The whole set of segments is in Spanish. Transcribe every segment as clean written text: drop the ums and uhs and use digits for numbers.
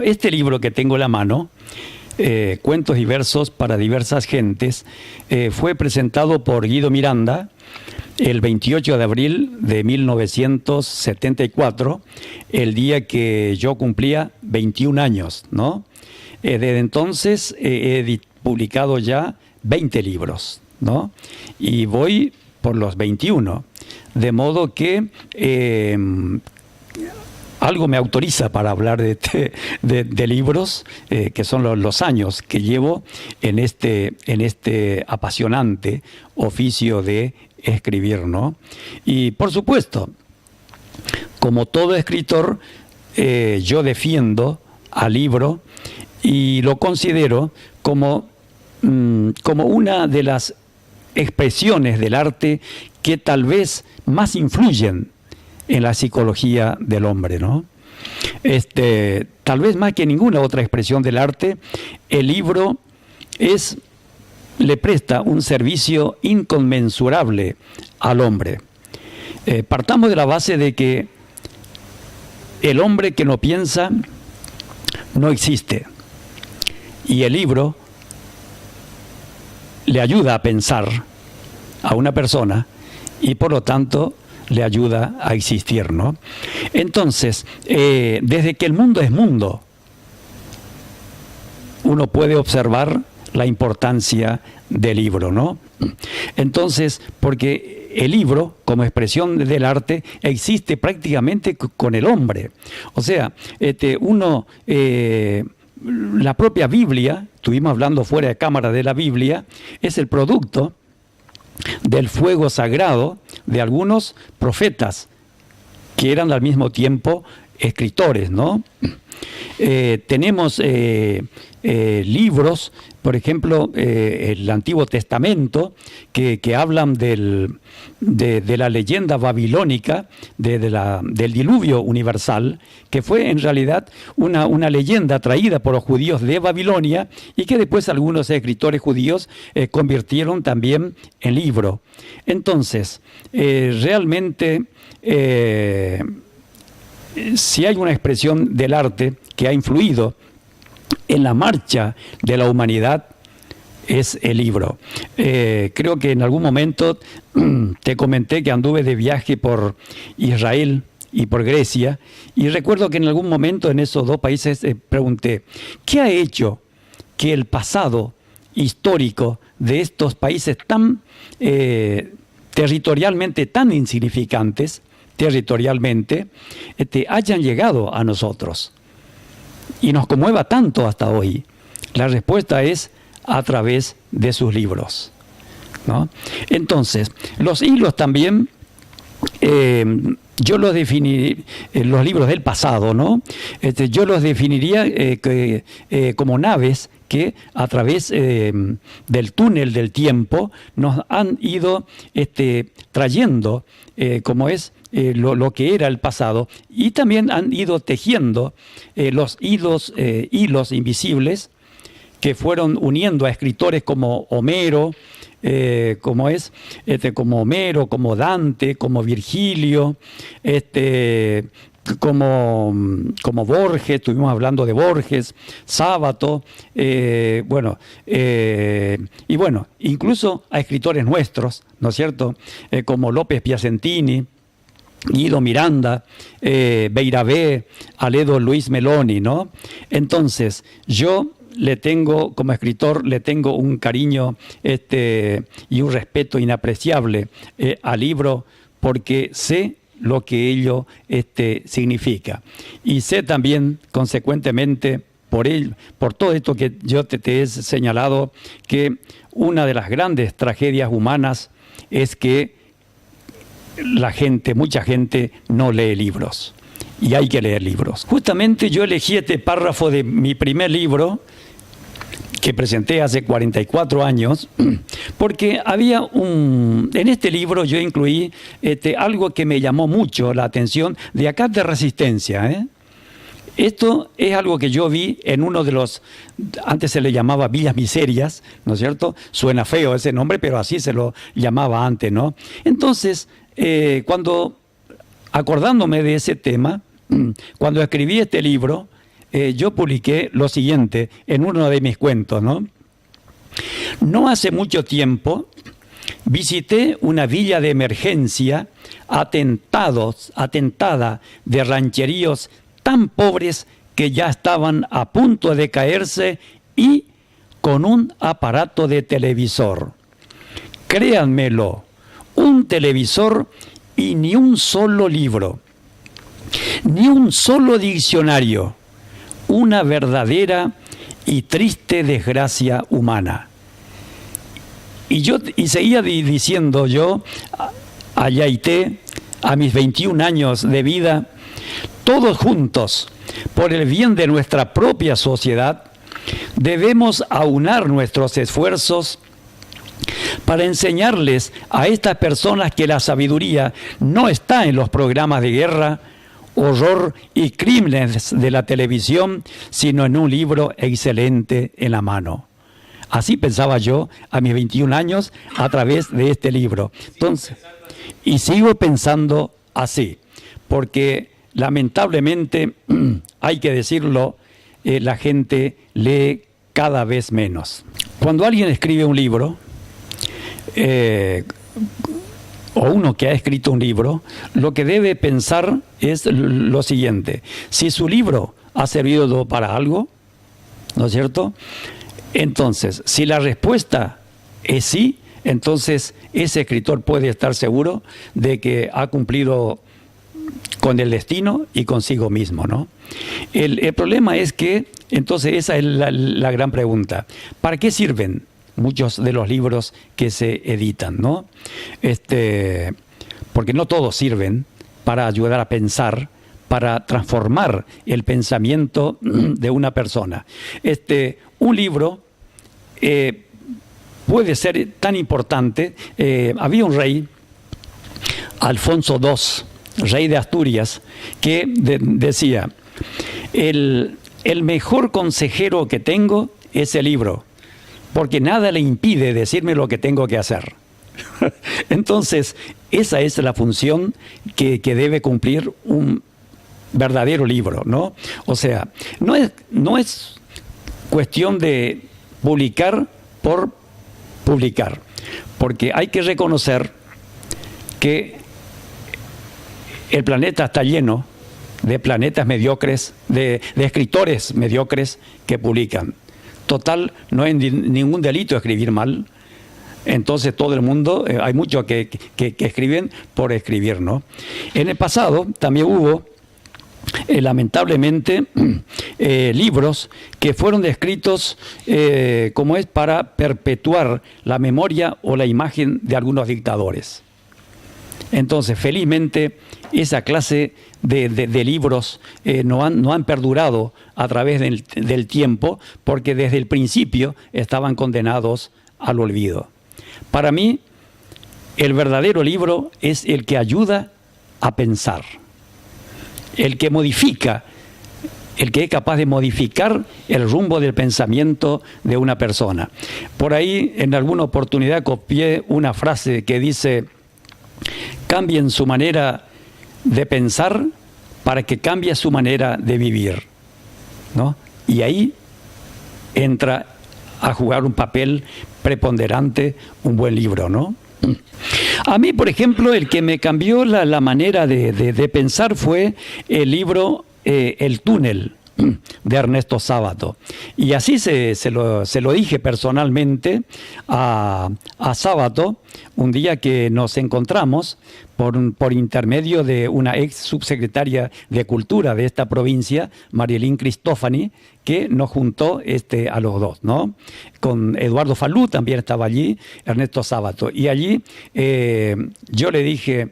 Este libro que tengo en la mano, Cuentos diversos para diversas gentes, fue presentado por Guido Miranda el 28 de abril de 1974, el día que yo cumplía 21 años, ¿no? Desde entonces he publicado ya 20 libros, ¿no? Y voy por los 21, de modo que algo me autoriza para hablar de libros, que son los años que llevo en este apasionante oficio de escribir, ¿no? Y por supuesto, como todo escritor, yo defiendo al libro y lo considero como una de las expresiones del arte que tal vez más influyen en la psicología del hombre, ¿no? Tal vez más que ninguna otra expresión del arte, el libro le presta un servicio inconmensurable al hombre. Partamos de la base de que el hombre que no piensa no existe, y el libro le ayuda a pensar a una persona y por lo tanto le ayuda a existir, ¿no? Entonces, desde que el mundo es mundo, uno puede observar la importancia del libro, ¿no? Entonces, porque el libro, como expresión del arte, existe prácticamente con el hombre. O sea, la propia Biblia, estuvimos hablando fuera de cámara de la Biblia, es el producto del fuego sagrado de algunos profetas que eran al mismo tiempo escritores, ¿no? Tenemos libros, por ejemplo, el Antiguo Testamento, que hablan de la leyenda babilónica, del diluvio universal, que fue en realidad una leyenda traída por los judíos de Babilonia y que después algunos escritores judíos convirtieron también en libro. Entonces, realmente, si hay una expresión del arte que ha influido en la marcha de la humanidad, es el libro. Creo que en algún momento te comenté que anduve de viaje por Israel y por Grecia, y recuerdo que en algún momento en esos dos países pregunté, ¿qué ha hecho que el pasado histórico de estos países tan territorialmente tan insignificantes, hayan llegado a nosotros y nos conmueva tanto hasta hoy? La respuesta es a través de sus libros, ¿no? Entonces, los hilos también, yo los definiría, los libros del pasado, ¿no? Yo los definiría como naves que a través del túnel del tiempo nos han ido trayendo como es lo que era el pasado, y también han ido tejiendo los hilos invisibles que fueron uniendo a escritores como Homero, como Dante, como Virgilio, como Borges, estuvimos hablando de Borges, Sábato, incluso a escritores nuestros, ¿no es cierto?, como López Piacentini, Guido Miranda, Beiravé, Aledo Luis Meloni, ¿no? Entonces, yo como escritor, le tengo un cariño y un respeto inapreciable al libro, porque sé lo que ello significa. Y sé también, consecuentemente, por todo esto que yo te he señalado, que una de las grandes tragedias humanas es que mucha gente no lee libros, y hay que leer libros. Justamente yo elegí este párrafo de mi primer libro, que presenté hace 44 años, porque en este libro yo incluí algo que me llamó mucho la atención, de acá de Resistencia, Esto es algo que yo vi en uno de antes se le llamaba Villas Miserias, ¿no es cierto? Suena feo ese nombre, pero así se lo llamaba antes, ¿no? Entonces, acordándome de ese tema, cuando escribí este libro, yo publiqué lo siguiente en uno de mis cuentos, ¿no? No hace mucho tiempo visité una villa de emergencia atentada de rancheríos tan pobres que ya estaban a punto de caerse y con un aparato de televisor. Créanmelo, un televisor y ni un solo libro, ni un solo diccionario, una verdadera y triste desgracia humana. Y seguía diciendo yo, a Yaité, a mis 21 años de vida, todos juntos, por el bien de nuestra propia sociedad, debemos aunar nuestros esfuerzos para enseñarles a estas personas que la sabiduría no está en los programas de guerra, horror y crímenes de la televisión, sino en un libro excelente en la mano. Así pensaba yo a mis 21 años a través de este libro. Entonces, y sigo pensando así, porque lamentablemente, hay que decirlo, la gente lee cada vez menos. Cuando alguien escribe un libro, o uno que ha escrito un libro, lo que debe pensar es lo siguiente: si su libro ha servido para algo, ¿no es cierto? Entonces, si la respuesta es sí, entonces ese escritor puede estar seguro de que ha cumplido con el destino y consigo mismo, ¿no? El problema es que, entonces, esa es la gran pregunta: ¿para qué sirven muchos de los libros que se editan, ¿no? Porque no todos sirven para ayudar a pensar, para transformar el pensamiento de una persona. Un libro puede ser tan importante. Había un rey, Alfonso II, rey de Asturias, que decía: el mejor consejero que tengo es el libro, porque nada le impide decirme lo que tengo que hacer. Entonces, esa es la función que debe cumplir un verdadero libro, ¿no? O sea, no es cuestión de publicar por publicar, porque hay que reconocer que el planeta está lleno de planetas mediocres, de escritores mediocres que publican. Total, no es ningún delito escribir mal. Entonces todo el mundo, hay muchos que escriben por escribir, ¿no? En el pasado también hubo, lamentablemente, libros que fueron escritos como es para perpetuar la memoria o la imagen de algunos dictadores. Entonces, felizmente, esa clase de libros no han perdurado a través del tiempo, porque desde el principio estaban condenados al olvido. Para mí, el verdadero libro es el que ayuda a pensar, el que modifica, el que es capaz de modificar el rumbo del pensamiento de una persona. Por ahí, en alguna oportunidad, copié una frase que dice: cambien su manera de pensar para que cambie su manera de vivir, ¿no? Y ahí entra a jugar un papel preponderante un buen libro, ¿no? A mí, por ejemplo, el que me cambió la manera de pensar fue el libro El túnel, de Ernesto Sábato. Y así se lo dije personalmente a Sábato un día que nos encontramos por intermedio de una ex subsecretaria de Cultura de esta provincia, Marielín Cristófani, que nos juntó a los dos, ¿no? Con Eduardo Falú también estaba allí, Ernesto Sábato. Y allí yo le dije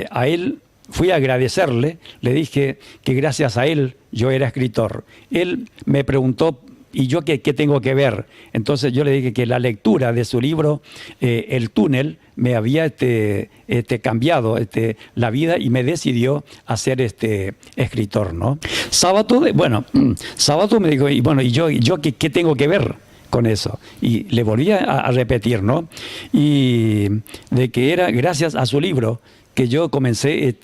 a él, fui a agradecerle, le dije que gracias a él yo era escritor. Él me preguntó, ¿y yo qué tengo que ver? Entonces yo le dije que la lectura de su libro, El túnel, me había cambiado la vida y me decidió a ser escritor, ¿no? Sábato me dijo, ¿y yo qué tengo que ver con eso? Y le volví a repetir, ¿no? Y de que era gracias a su libro que yo comencé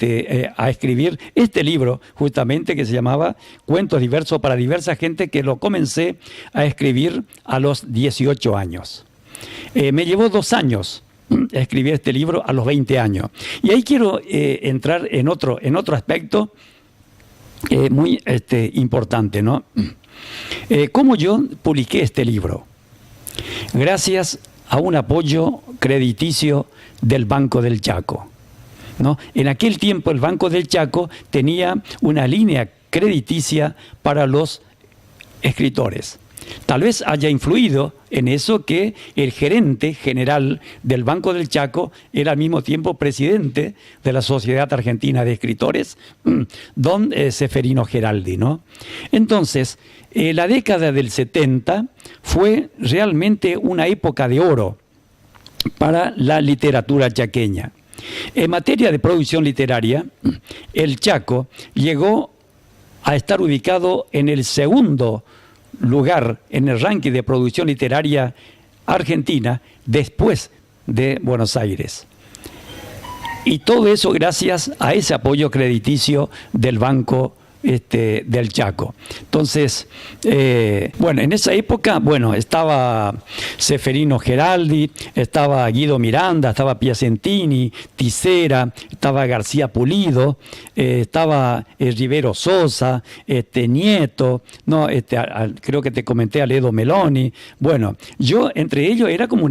a escribir este libro, justamente, que se llamaba Cuentos diversos para diversa gente, que lo comencé a escribir a los 18 años. Me llevó 2 años escribir este libro a los 20 años. Y ahí quiero entrar en otro aspecto muy importante, ¿no? ¿Cómo yo publiqué este libro? Gracias a un apoyo crediticio del Banco del Chaco, ¿no? En aquel tiempo el Banco del Chaco tenía una línea crediticia para los escritores. Tal vez haya influido en eso que el gerente general del Banco del Chaco era al mismo tiempo presidente de la Sociedad Argentina de Escritores, don Ceferino Geraldi, ¿no? Entonces, la década del 70 fue realmente una época de oro para la literatura chaqueña. En materia de producción literaria, el Chaco llegó a estar ubicado en el segundo lugar en el ranking de producción literaria argentina después de Buenos Aires. Y todo eso gracias a ese apoyo crediticio del Banco del Chaco. Entonces, bueno, en esa época, bueno, estaba Ceferino Geraldi, estaba Guido Miranda, estaba Piacentini, Tisera, estaba García Pulido, estaba Rivero Sosa, Nieto, no, creo que te comenté a Ledo Meloni. Bueno, yo entre ellos era como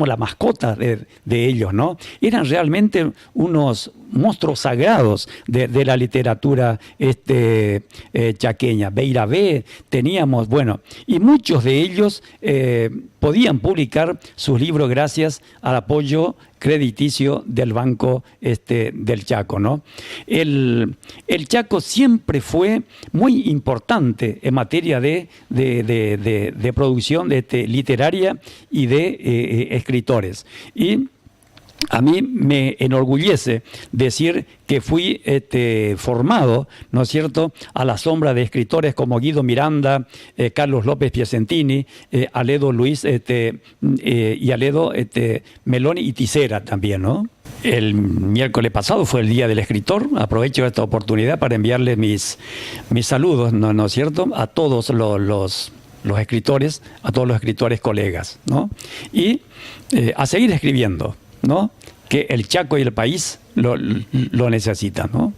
la mascota de ellos, ¿no? Eran realmente unos monstruos sagrados de la literatura chaqueña. Beirabé teníamos, bueno, y muchos de ellos podían publicar sus libros gracias al apoyo crediticio del Banco del Chaco, ¿no? El Chaco siempre fue muy importante en materia de producción literaria y de escritores. Y a mí me enorgullece decir que fui formado, ¿no es cierto?, a la sombra de escritores como Guido Miranda, Carlos López Piacentini, Aledo Luis y Aledo Meloni y Tisera también, ¿no? El miércoles pasado fue el Día del Escritor. Aprovecho esta oportunidad para enviarle mis saludos, ¿no es cierto?, a todos los escritores, a todos los escritores colegas, ¿no? Y a seguir escribiendo, ¿no? Que el Chaco y el país lo necesitan, ¿no?